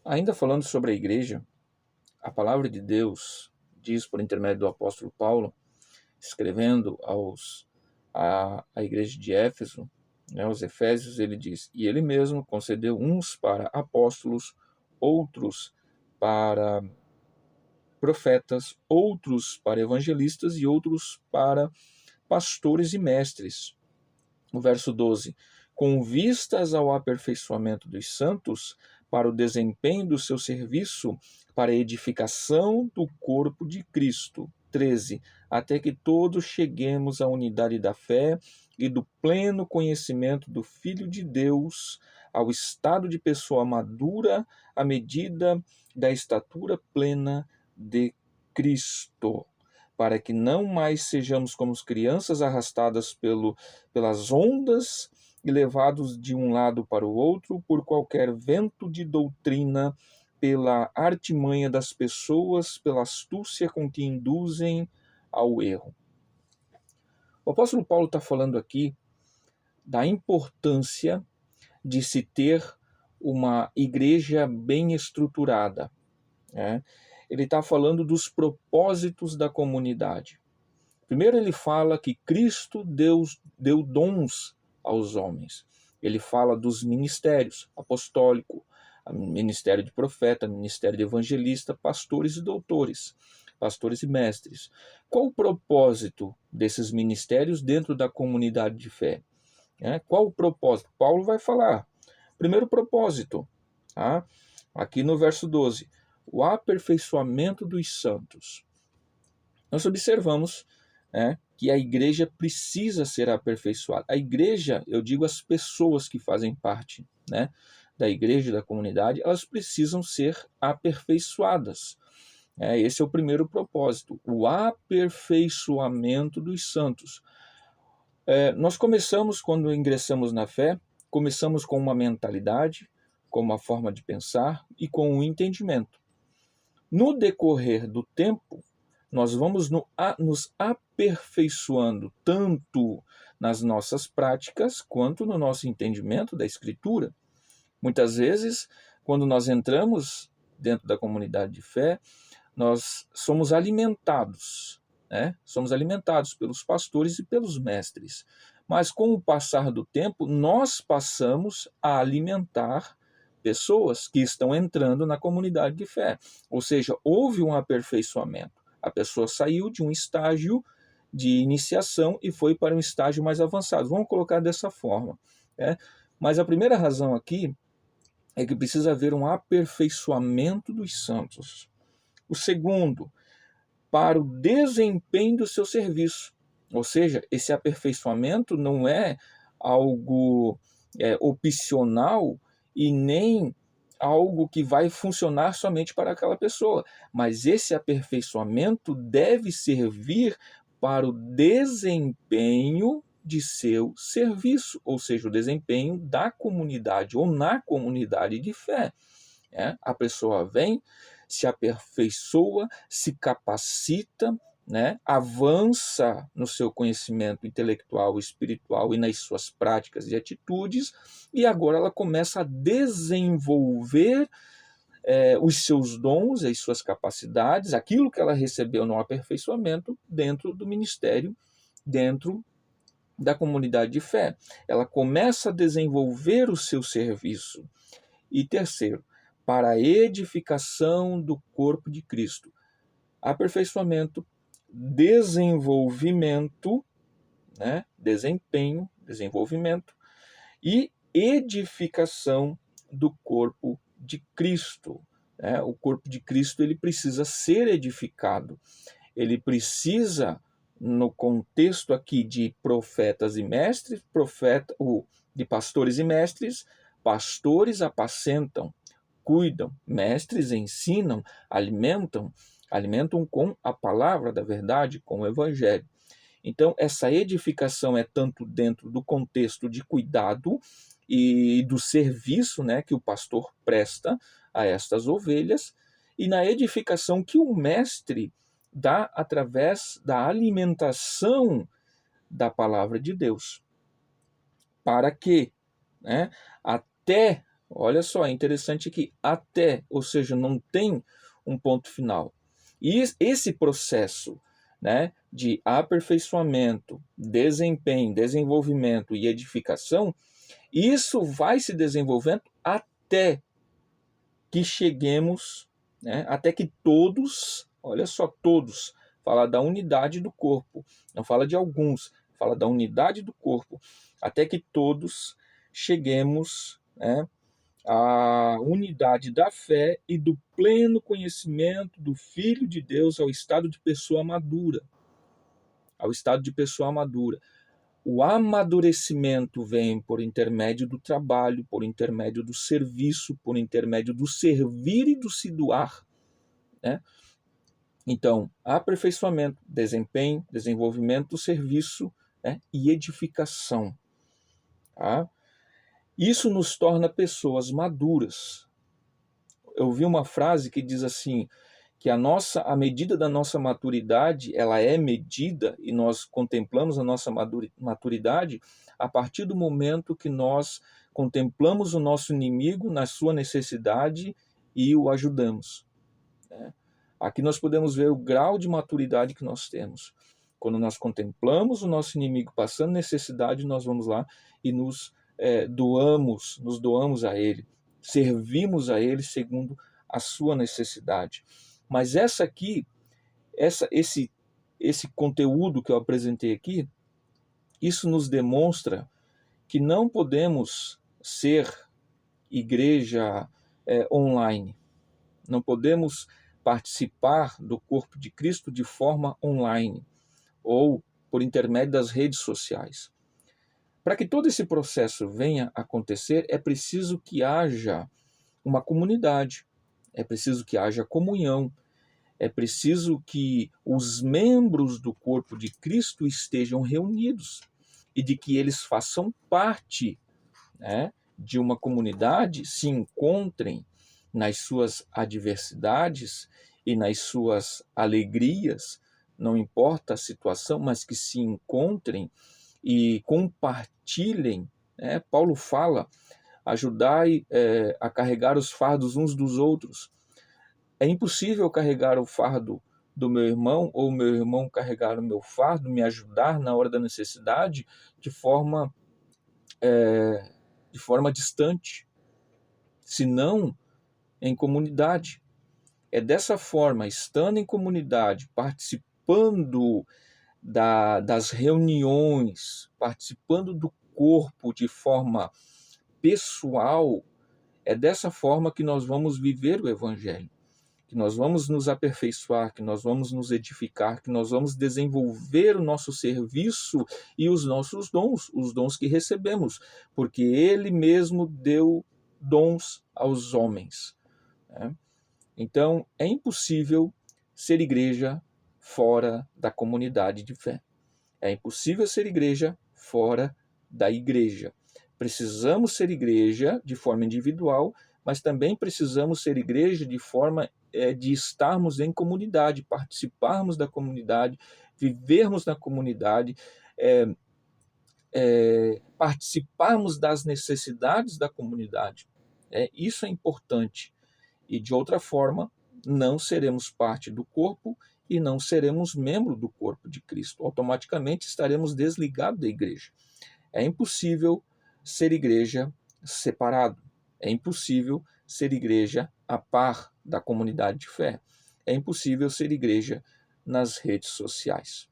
Ainda falando sobre a igreja, a palavra de Deus diz por intermédio do apóstolo Paulo, escrevendo à igreja de Éfeso, né, aos Efésios, ele diz: E ele mesmo concedeu uns para apóstolos, outros para profetas, outros para evangelistas e outros para pastores e mestres. O verso 12: Com vistas ao aperfeiçoamento dos santos, para o desempenho do seu serviço, para a edificação do corpo de Cristo. 13: Até que todos cheguemos à unidade da fé e do pleno conhecimento do Filho de Deus, ao estado de pessoa madura, à medida da estatura plena de Cristo, para que não mais sejamos como crianças arrastadas pelas ondas e levados de um lado para o outro por qualquer vento de doutrina, pela artimanha das pessoas, pela astúcia com que induzem ao erro. O apóstolo Paulo está falando aqui da importância de se ter uma igreja bem estruturada, né? Ele está falando dos propósitos da comunidade. Primeiro ele fala que Cristo deu dons aos homens. Ele fala dos ministérios, apostólico, ministério de profeta, ministério de evangelista, pastores e doutores, pastores e mestres. Qual o propósito desses ministérios dentro da comunidade de fé? Qual o propósito? Paulo vai falar. Primeiro propósito, tá? Aqui no verso 12, o aperfeiçoamento dos santos. Nós observamos que a igreja precisa ser aperfeiçoada. A igreja, eu digo as pessoas que fazem parte da igreja, da comunidade, elas precisam ser aperfeiçoadas. Esse é o primeiro propósito, o aperfeiçoamento dos santos. Nós começamos, quando ingressamos na fé, começamos com uma mentalidade, com uma forma de pensar e com um entendimento. No decorrer do tempo, nós vamos nos aperfeiçoando tanto nas nossas práticas quanto no nosso entendimento da Escritura. Muitas vezes, quando nós entramos dentro da comunidade de fé, nós somos alimentados, somos alimentados pelos pastores e pelos mestres. Mas com o passar do tempo, nós passamos a alimentar pessoas que estão entrando na comunidade de fé. Ou seja, houve um aperfeiçoamento. A pessoa saiu de um estágio de iniciação e foi para um estágio mais avançado. Vamos colocar dessa forma. Mas a primeira razão aqui é que precisa haver um aperfeiçoamento dos santos. O segundo, para o desempenho do seu serviço. Ou seja, esse aperfeiçoamento não é algo opcional e nem algo que vai funcionar somente para aquela pessoa, mas esse aperfeiçoamento deve servir para o desempenho de seu serviço, ou seja, o desempenho da comunidade ou na comunidade de fé. A pessoa vem, se aperfeiçoa, se capacita, avança no seu conhecimento intelectual, espiritual e nas suas práticas e atitudes, e agora ela começa a desenvolver os seus dons, as suas capacidades, aquilo que ela recebeu no aperfeiçoamento dentro do ministério, dentro da comunidade de fé. Ela começa a desenvolver o seu serviço. E terceiro, para a edificação do corpo de Cristo. Aperfeiçoamento, desenvolvimento, desenvolvimento e edificação do corpo de Cristo. O corpo de Cristo ele precisa ser edificado. Ele precisa, no contexto aqui de profetas e mestres, de pastores e mestres, pastores apacentam, cuidam, mestres ensinam, alimentam com a palavra da verdade, com o evangelho. Então, essa edificação é tanto dentro do contexto de cuidado e do serviço que o pastor presta a estas ovelhas, e na edificação que o mestre dá através da alimentação da palavra de Deus. Para que, até Olha só, é interessante que até, ou seja, não tem um ponto final. E esse processo, né, de aperfeiçoamento, desempenho, desenvolvimento e edificação, isso vai se desenvolvendo até que cheguemos, né, até que todos, olha só, todos, fala da unidade do corpo, não fala de alguns, fala da unidade do corpo, até que todos cheguemos, né, à unidade da fé e do pleno conhecimento do Filho de Deus, ao estado de pessoa madura, ao estado de pessoa madura. O amadurecimento vem por intermédio do trabalho, por intermédio do serviço, por intermédio do servir e do se doar, né? Então, aperfeiçoamento, desempenho, desenvolvimento do serviço, né? E edificação. Tá? Isso nos torna pessoas maduras. Eu vi uma frase que diz assim, que a medida da nossa maturidade, ela é medida e nós contemplamos a nossa maturidade a partir do momento que nós contemplamos o nosso inimigo na sua necessidade e o ajudamos, né? Aqui nós podemos ver o grau de maturidade que nós temos. Quando nós contemplamos o nosso inimigo passando necessidade, nós vamos lá e nos doamos a ele, servimos a ele segundo a sua necessidade. Mas esse conteúdo que eu apresentei aqui, isso nos demonstra que não podemos ser igreja online. Não podemos participar do corpo de Cristo de forma online ou por intermédio das redes sociais. Para que todo esse processo venha a acontecer, é preciso que haja uma comunidade, é preciso que haja comunhão, é preciso que os membros do corpo de Cristo estejam reunidos e de que eles façam parte, né, de uma comunidade, se encontrem nas suas adversidades e nas suas alegrias, não importa a situação, mas que se encontrem e compartilhem, né? Paulo fala, ajudai a carregar os fardos uns dos outros. É impossível carregar o fardo do meu irmão ou meu irmão carregar o meu fardo, me ajudar na hora da necessidade de forma distante, senão em comunidade. É dessa forma, estando em comunidade, participando das reuniões, participando do corpo de forma pessoal, é dessa forma que nós vamos viver o Evangelho, que nós vamos nos aperfeiçoar, que nós vamos nos edificar, que nós vamos desenvolver o nosso serviço e os nossos dons, os dons que recebemos, porque Ele mesmo deu dons aos homens, né? Então, é impossível ser igreja fora da comunidade de fé. É impossível ser igreja fora da igreja. Precisamos ser igreja de forma individual, mas também precisamos ser igreja de forma de estarmos em comunidade, participarmos da comunidade, vivermos na comunidade, participarmos das necessidades da comunidade. Isso é importante. E de outra forma, não seremos parte do corpo e não seremos membro do corpo de Cristo. Automaticamente estaremos desligados da igreja. É impossível ser igreja separado. É impossível ser igreja a par da comunidade de fé. É impossível ser igreja nas redes sociais.